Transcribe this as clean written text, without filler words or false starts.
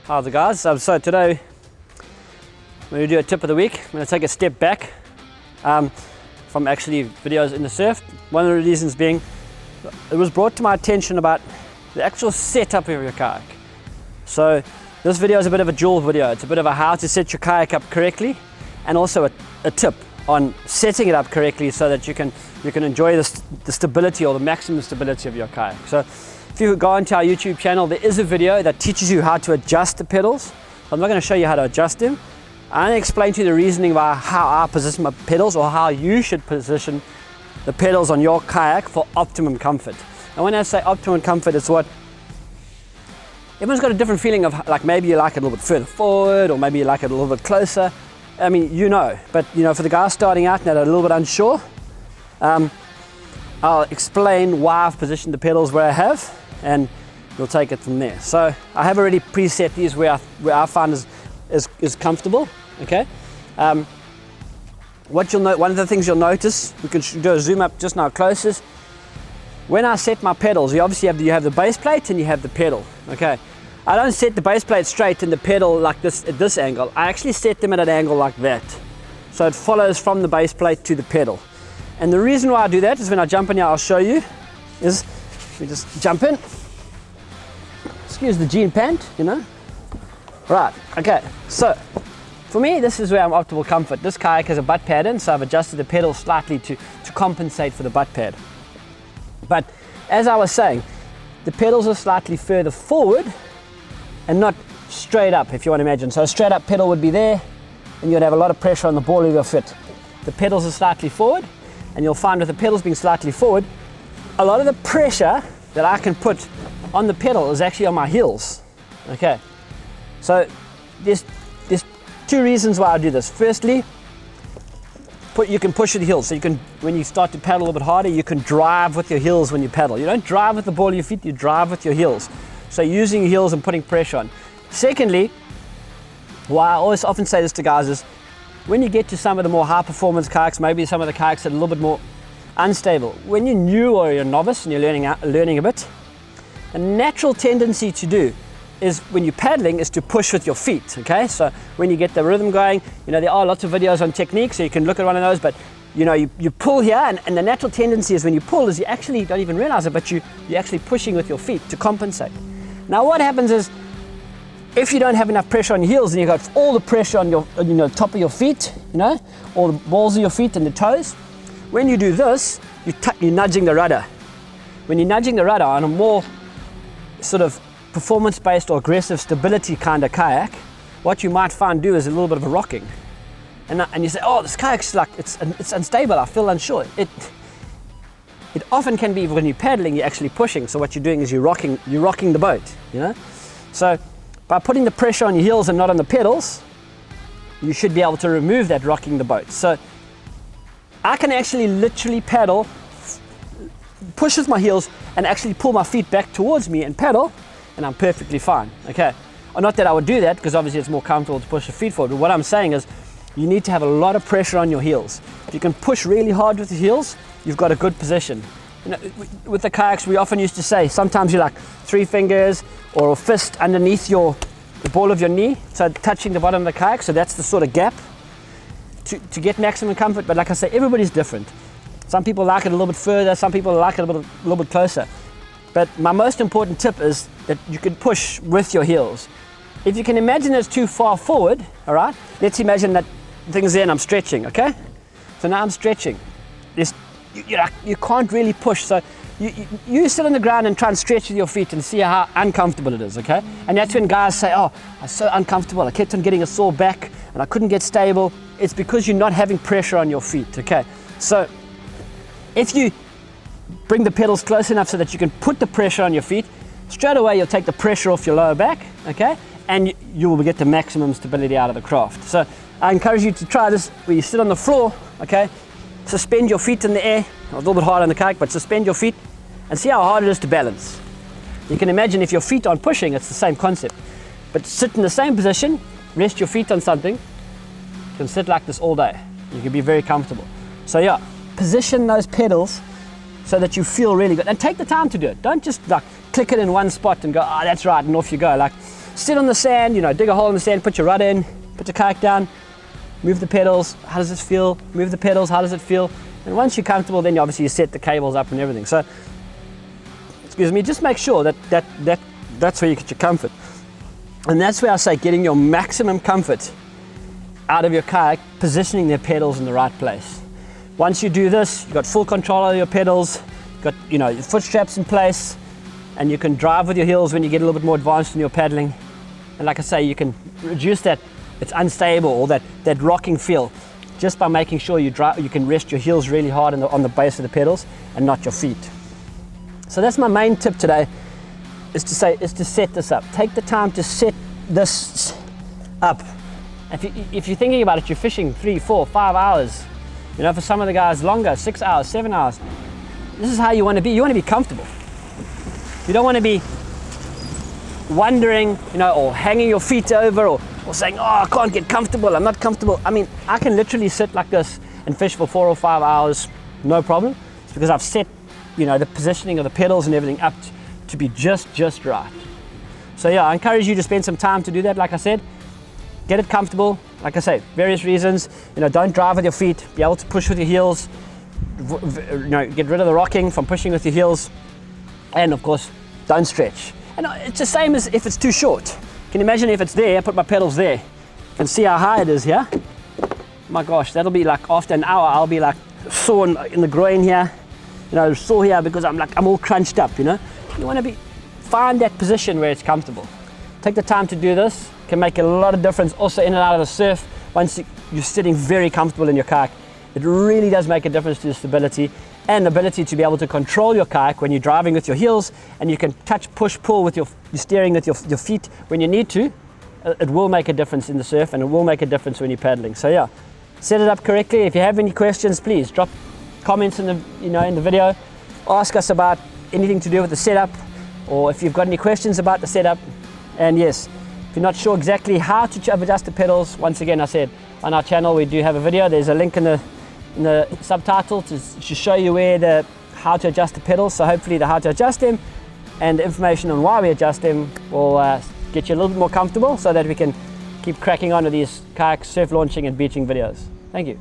How's it, guys? So today we're going to do a tip of the week. I'm going to take a step back from actually videos in the surf. One of the reasons being, it was brought to my attention about the actual setup of your kayak. So this video is a bit of a dual video. It's a bit of a how to set your kayak up correctly, and also a tip on setting it up correctly so that you can enjoy the stability or the maximum stability of your kayak. So if you go onto our YouTube channel, there is a video that teaches you how to adjust the pedals. I'm not going to show you how to adjust them. I'm going to explain to you the reasoning about how I position my pedals, or how you should position the pedals on your kayak for optimum comfort. And when I say optimum comfort, it's what everyone's got a different feeling of, like maybe you like it a little bit further forward, or maybe you like it a little bit closer. I mean, but for the guys starting out and that are a little bit unsure, I'll explain why I've positioned the pedals where I have, and we'll take it from there. So I have already preset these where I find is comfortable. Okay. What you'll note, one of the things you'll notice, we can do a zoom up just now closest. When I set my pedals, you obviously have the base plate and you have the pedal. Okay. I don't set the base plate straight and the pedal like this at this angle. I actually set them at an angle like that, so it follows from the base plate to the pedal. And the reason why I do that is, when I jump in here, I'll show you, is we just jump in. Excuse the jean pant, Right, okay, so for me, this is where I'm optimal comfort. This kayak has a butt pad in, so I've adjusted the pedal slightly to compensate for the butt pad. But as I was saying, the pedals are slightly further forward and not straight up, if you want to imagine. So a straight up pedal would be there, and you'd have a lot of pressure on the ball of your foot. The pedals are slightly forward, and you'll find with the pedals being slightly forward, a lot of the pressure that I can put on the pedal is actually on my heels. Okay, so there's two reasons why I do this. Firstly, you can push with the heels, so you can, when you start to paddle a little bit harder, you can drive with your heels when you paddle. You don't drive with the ball of your feet, you drive with your heels. So using your heels and putting pressure on. Secondly, why I always often say this to guys is, when you get to some of the more high performance kayaks, maybe some of the kayaks that are a little bit more unstable, when you're new or you're a novice and you're learning a bit, a natural tendency to do is, when you're paddling, is to push with your feet. Okay, so when you get the rhythm going, there are lots of videos on technique, so you can look at one of those, but you pull here, and the natural tendency is, when you pull, is you actually don't even realize it, but you're actually pushing with your feet to compensate. Now what happens is, if you don't have enough pressure on your heels, and you've got all the pressure on your top of your feet, all the balls of your feet and the toes, when you do this, you're nudging the rudder. When you're nudging the rudder on a more sort of performance-based or aggressive stability kind of kayak, what you might find do is a little bit of a rocking. And you say, oh, this kayak's like, it's unstable, I feel unsure. It often can be, when you're paddling, you're actually pushing. So what you're doing is you're rocking the boat, So by putting the pressure on your heels and not on the pedals, you should be able to remove that rocking the boat. So I can actually literally paddle, push with my heels, and actually pull my feet back towards me and paddle, and I'm perfectly fine. Okay, or not that I would do that, because obviously it's more comfortable to push the feet forward, but what I'm saying is, you need to have a lot of pressure on your heels. If you can push really hard with the heels, you've got a good position. With the kayaks, we often used to say, sometimes you like 3 fingers or a fist underneath the ball of your knee, so touching the bottom of the kayak, so that's the sort of gap to get maximum comfort. But like I say, everybody's different. Some people like it a little bit further, some people like it a little bit closer. But my most important tip is that you can push with your heels. If you can imagine it's too far forward, all right, let's imagine that thing's there and I'm stretching, okay? So now I'm stretching. You can't really push, so you sit on the ground and try and stretch with your feet and see how uncomfortable it is, okay? And that's when guys say, oh, I'm so uncomfortable, I kept on getting a sore back and I couldn't get stable. It's because you're not having pressure on your feet, okay? So if you bring the pedals close enough so that you can put the pressure on your feet, straight away you'll take the pressure off your lower back, okay? And you will get the maximum stability out of the craft. So I encourage you to try this where you sit on the floor, okay? Suspend your feet in the air, a little bit hard on the kayak, but suspend your feet and see how hard it is to balance. You can imagine if your feet aren't pushing, it's the same concept. But sit in the same position, rest your feet on something, you can sit like this all day. You can be very comfortable. So yeah, position those pedals so that you feel really good, and take the time to do it. Don't just like click it in one spot and go, oh, that's right, and off you go. Like, sit on the sand, you know, dig a hole in the sand, put your rudder in, put your kayak down, move the pedals, how does this feel? Move the pedals, how does it feel? And once you're comfortable, then obviously you set the cables up and everything. So, excuse me, just make sure that's where you get your comfort. And that's where I say getting your maximum comfort out of your kayak, positioning the pedals in the right place. Once you do this, you've got full control of your pedals, you've got, you know, your foot straps in place, and you can drive with your heels when you get a little bit more advanced in your paddling. And like I say, you can reduce that, it's unstable, or that rocking feel, just by making sure you can rest your heels really hard on the base of the pedals and not your feet. So that's my main tip today, is to set this up. Take the time to set this up. If you're thinking about it, you're fishing 3, 4, 5 hours. You know, for some of the guys longer, 6 hours, 7 hours. This is how you want to be. You want to be comfortable. You don't want to be wondering, you know, or hanging your feet over, or saying, oh, I can't get comfortable, I'm not comfortable. I mean, I can literally sit like this and fish for 4 or 5 hours, no problem. It's because I've set, you know, the positioning of the pedals and everything up to be just right. So yeah, I encourage you to spend some time to do that. Like I said, get it comfortable. Like I say, various reasons. You know, don't drive with your feet. Be able to push with your heels. You know, get rid of the rocking from pushing with your heels. And of course, don't stretch. And it's the same as if it's too short. Can you imagine if it's there? I put my pedals there. You can see how high it is here. My gosh, that'll be like after an hour, I'll be like sore in the groin here. You know, sore here because I'm all crunched up. You know, you want to find that position where it's comfortable. Take the time to do this. Can make a lot of difference also in and out of the surf. Once you're sitting very comfortable in your kayak, it really does make a difference to the stability and ability to be able to control your kayak when you're driving with your heels, and you can touch, push, pull with your steering with your feet when you need to. It will make a difference in the surf, and it will make a difference when you're paddling. So yeah, set it up correctly. If you have any questions, please drop comments in the video. Ask us about anything to do with the setup, or if you've got any questions about the setup. And yes, if you're not sure exactly how to adjust the pedals, once again, I said on our channel we do have a video. There's a link in the subtitle to show you how to adjust the pedals. So hopefully the how to adjust them and the information on why we adjust them will get you a little bit more comfortable, so that we can keep cracking on with these kayak surf launching and beaching videos. Thank you.